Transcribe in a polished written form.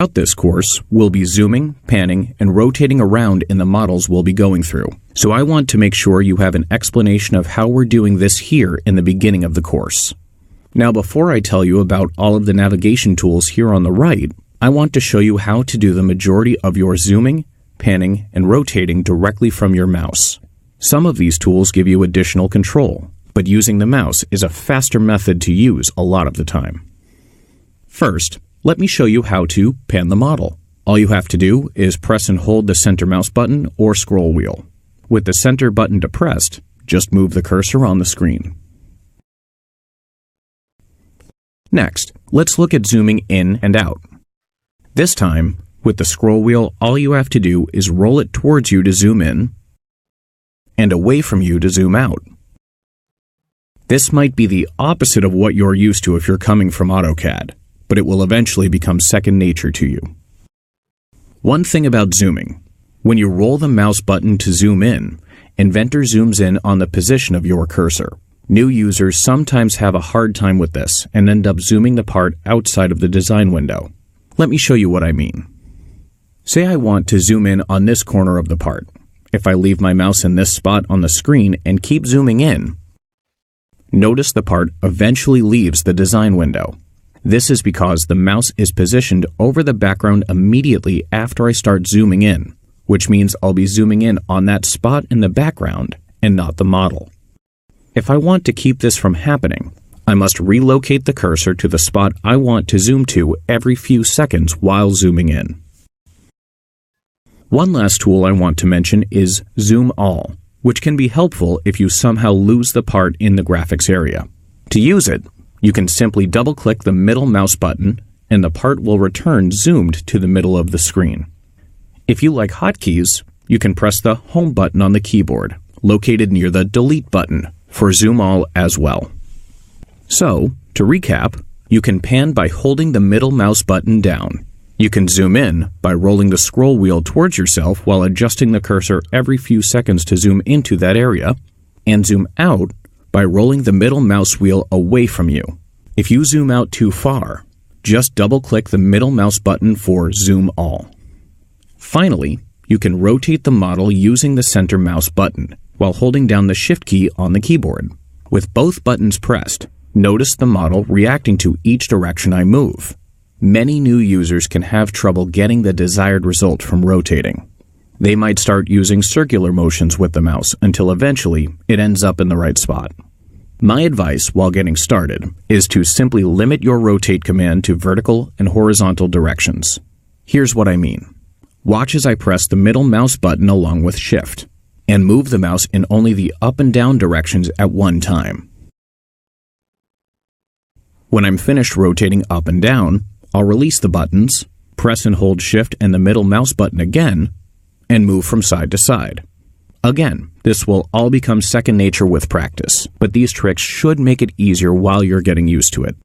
Throughout this course, we'll be zooming, panning, and rotating around in the models we'll be going through. So I want to make sure you have an explanation of how we're doing this here in the beginning of the course. Now, before I tell you about all of the navigation tools here on the right, I want to show you how to do the majority of your zooming, panning, and rotating directly from your mouse. Some of these tools give you additional control, but using the mouse is a faster method to use a lot of the time. First, let me show you how to pan the model. All you have to do is press and hold the center mouse button or scroll wheel. With the center button depressed, just move the cursor on the screen. Next, let's look at zooming in and out. This time, with the scroll wheel, all you have to do is roll it towards you to zoom in and away from you to zoom out. This might be the opposite of what you're used to if you're coming from AutoCAD, but it will eventually become second nature to you. One thing about zooming: when you roll the mouse button to zoom in, Inventor zooms in on the position of your cursor. New users sometimes have a hard time with this and end up zooming the part outside of the design window. Let me show you what I mean. Say I want to zoom in on this corner of the part. If I leave my mouse in this spot on the screen and keep zooming in, notice the part eventually leaves the design window. This is because the mouse is positioned over the background immediately after I start zooming in, which means I'll be zooming in on that spot in the background and not the model. If I want to keep this from happening, I must relocate the cursor to the spot I want to zoom to every few seconds while zooming in. One last tool I want to mention is Zoom All, which can be helpful if you somehow lose the part in the graphics area. To use it, you can simply double-click the middle mouse button and the part will return zoomed to the middle of the screen. If you like hotkeys, you can press the Home button on the keyboard, located near the Delete button, for Zoom All as well. So, to recap, you can pan by holding the middle mouse button down. You can zoom in by rolling the scroll wheel towards yourself while adjusting the cursor every few seconds to zoom into that area, and zoom out by rolling the middle mouse wheel away from you. If you zoom out too far, just double-click the middle mouse button for Zoom All. Finally, you can rotate the model using the center mouse button while holding down the Shift key on the keyboard. With both buttons pressed, notice the model reacting to each direction I move. Many new users can have trouble getting the desired result from rotating. They might start using circular motions with the mouse until eventually it ends up in the right spot. My advice while getting started is to simply limit your rotate command to vertical and horizontal directions. Here's what I mean. Watch as I press the middle mouse button along with Shift, and move the mouse in only the up and down directions at one time. When I'm finished rotating up and down, I'll release the buttons, press and hold Shift and the middle mouse button again, and move from side to side. Again, this will all become second nature with practice, but these tricks should make it easier while you're getting used to it.